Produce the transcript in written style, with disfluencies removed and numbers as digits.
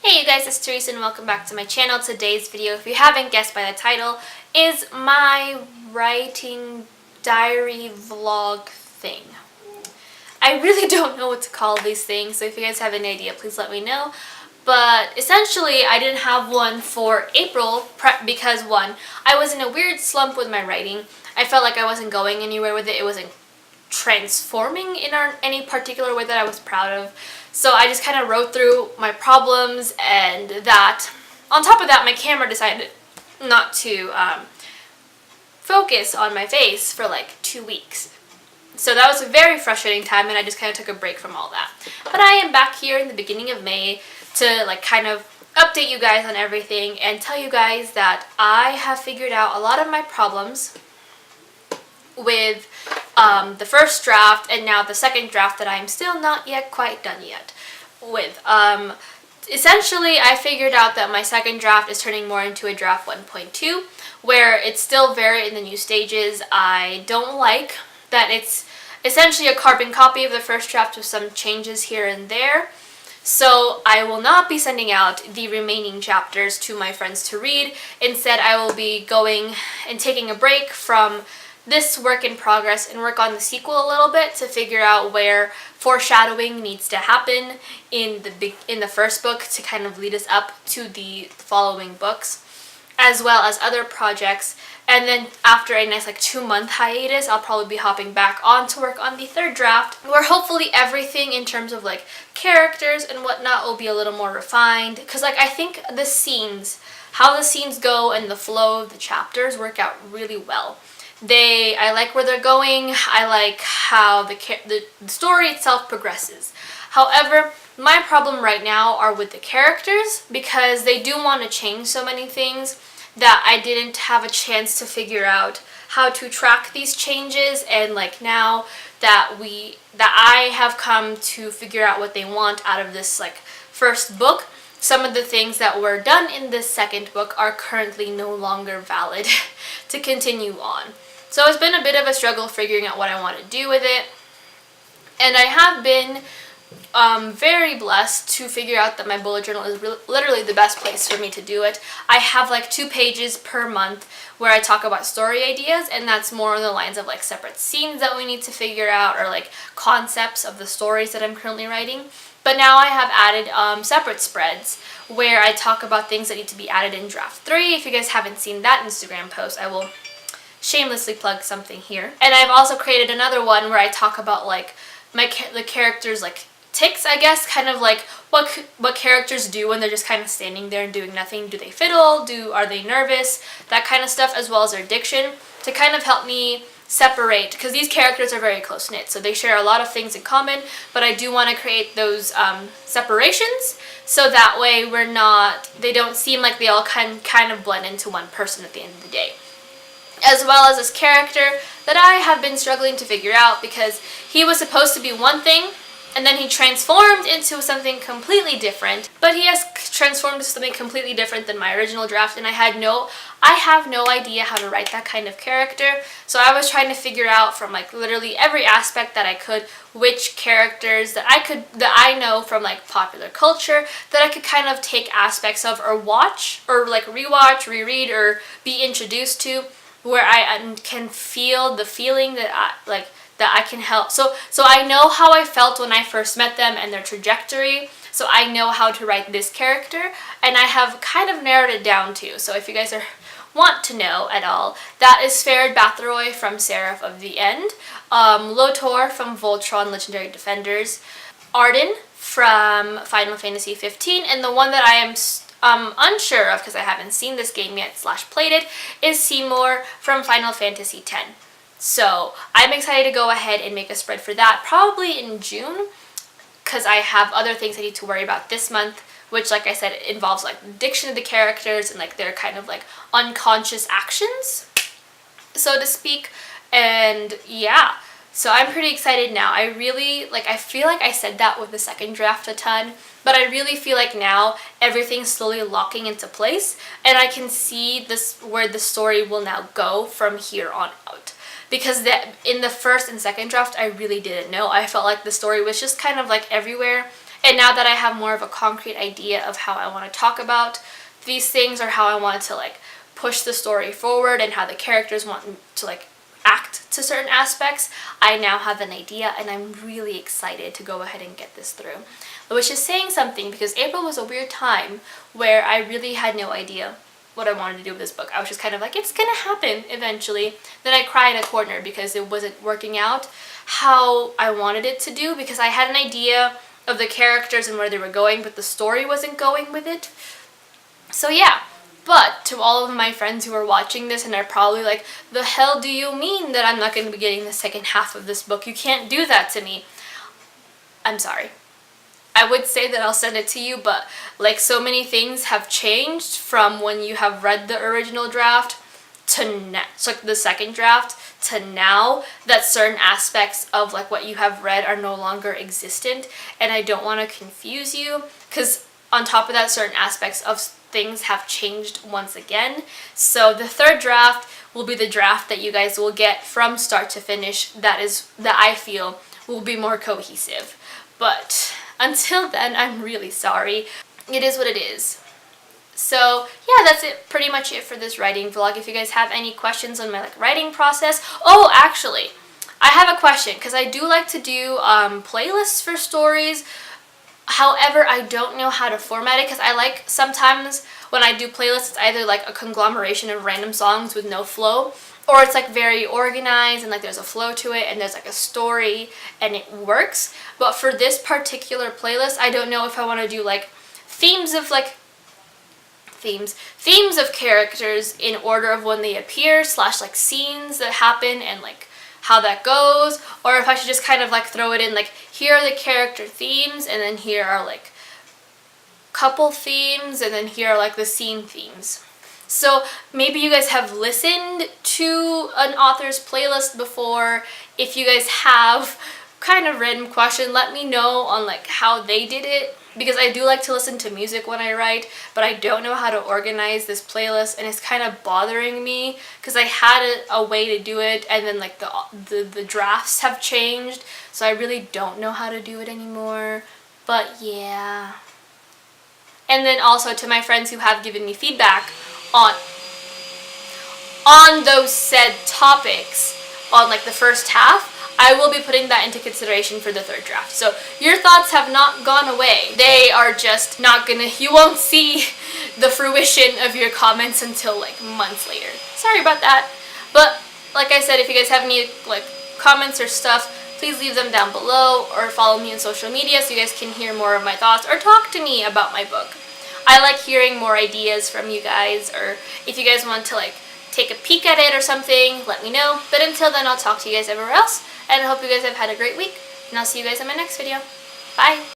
Hey you guys, it's Teresa and welcome back to my channel. Today's video, if you haven't guessed by the title, is my writing diary vlog thing. I really don't know what to call these things, so if you guys have any idea, please let me know. But essentially, I didn't have one for April because one, I was in a weird slump with my writing. I felt like I wasn't going anywhere with it. It wasn't transforming in any particular way that I was proud of. So I just kind of wrote through my problems, and that on top of that my camera decided not to focus on my face for like 2 weeks. So that was a very frustrating time, and I just kind of took a break from all that. But I am back here in the beginning of May to like kind of update you guys on everything and tell you guys that I have figured out a lot of my problems with the first draft and now the second draft that I'm still not yet quite done yet with. Essentially, I figured out that my second draft is turning more into a draft 1.2, where it's still very in the new stages. I don't like that it's essentially a carbon copy of the first draft with some changes here and there. So I will not be sending out the remaining chapters to my friends to read. Instead, I will be going and taking a break from this work in progress and work on the sequel a little bit to figure out where foreshadowing needs to happen in the first book to kind of lead us up to the following books, as well as other projects. And then after a nice like 2-month hiatus, I'll probably be hopping back on to work on the third draft, where hopefully everything in terms of like characters and whatnot will be a little more refined, because like I think the scenes, how the scenes go and the flow of the chapters work out really well. I like where they're going. I like how the story itself progresses. However, my problem right now are with the characters, because they do want to change so many things that I didn't have a chance to figure out how to track these changes. And like now that I have come to figure out what they want out of this like first book, some of the things that were done in this second book are currently no longer valid to continue on. So it's been a bit of a struggle figuring out what I want to do with it. And I have been very blessed to figure out that my bullet journal is literally the best place for me to do it. I have like 2 pages per month where I talk about story ideas, and that's more on the lines of like separate scenes that we need to figure out, or like concepts of the stories that I'm currently writing. But now I have added separate spreads where I talk about things that need to be added in draft 3. If you guys haven't seen that Instagram post, I will shamelessly plug something here. And I've also created another one where I talk about like the characters' like tics, I guess, kind of like what characters do when they're just kind of standing there and doing nothing. Do they fiddle? Are they nervous? That kind of stuff, as well as their diction, to kind of help me separate, because these characters are very close knit, so they share a lot of things in common, but I do want to create those separations so that way they don't seem like they all kind of blend into one person at the end of the day. As well as this character that I have been struggling to figure out, because he was supposed to be one thing and then he transformed into something completely different. But he has transformed into something completely different than my original draft, and I have no idea how to write that kind of character. So I was trying to figure out from like literally every aspect that I could, which characters that I know from like popular culture that I could kind of take aspects of, or watch, or like rewatch, reread, or be introduced to, where I can feel the feeling that I can help. So I know how I felt when I first met them and their trajectory. So I know how to write this character, and I have kind of narrowed it down too. So if you guys want to know at all, that is Farid Bathroy from Seraph of the End, Lotor from Voltron Legendary Defenders, Arden from Final Fantasy 15, and the one that I am unsure of because I haven't seen this game yet / played it, is Seymour from Final Fantasy X. So I'm excited to go ahead and make a spread for that probably in June, because I have other things I need to worry about this month, which, like I said, involves like the diction of the characters and like their kind of like unconscious actions, so to speak. And yeah, so I'm pretty excited now. I feel like I said that with the second draft a ton, but I really feel like now everything's slowly locking into place, and I can see where the story will now go from here on out. Because in the first and second draft, I really didn't know. I felt like the story was just kind of like everywhere, And now that I have more of a concrete idea of how I want to talk about these things, or how I want to like push the story forward, and how the characters want to like act to certain aspects, I now have an idea, and I'm really excited to go ahead and get this through. Which is saying something, because April was a weird time where I really had no idea what I wanted to do with this book. I was just kind of like, it's gonna happen eventually. Then I cry in a corner because it wasn't working out how I wanted it to do, because I had an idea of the characters and where they were going, but the story wasn't going with it. So yeah. But to all of my friends who are watching this and are probably like, the hell do you mean that I'm not going to be getting the second half of this book? You can't do that to me. I'm sorry. I would say that I'll send it to you, but like, so many things have changed from when you have read the original draft to so like the second draft to now, that certain aspects of like what you have read are no longer existent, and I don't want to confuse you, because on top of that, certain aspects of things have changed once again. So the third draft will be the draft that you guys will get from start to finish, that I feel will be more cohesive. But until then, I'm really sorry. It is what it is. So yeah, that's it, pretty much it for this writing vlog. If you guys have any questions on my like writing process, oh, actually, I have a question, because I do like to do playlists for stories. However, I don't know how to format it, because I like, sometimes when I do playlists, it's either like a conglomeration of random songs with no flow, or it's like very organized and like there's a flow to it and there's like a story and it works. But for this particular playlist, I don't know if I want to do like themes of characters in order of when they appear, slash like scenes that happen and like how that goes, or if I should just kind of like throw it in like, here are the character themes, and then here are like couple themes, and then here are like the scene themes. So maybe you guys have listened to an author's playlist before. If you guys have, kind of random question, let me know on like how they did it, because I do like to listen to music when I write, but I don't know how to organize this playlist, and it's kind of bothering me because I had a way to do it, and then like the drafts have changed, so I really don't know how to do it anymore. But yeah. And then also to my friends who have given me feedback on those said topics on like the first half, I will be putting that into consideration for the third draft. So your thoughts have not gone away. They are just not gonna, you won't see the fruition of your comments until like months later. Sorry about that. But like I said, if you guys have any like comments or stuff, please leave them down below, or follow me on social media so you guys can hear more of my thoughts or talk to me about my book. I like hearing more ideas from you guys, or if you guys want to like take a peek at it or something, let me know. But until then, I'll talk to you guys everywhere else, and I hope you guys have had a great week, and I'll see you guys in my next video. Bye!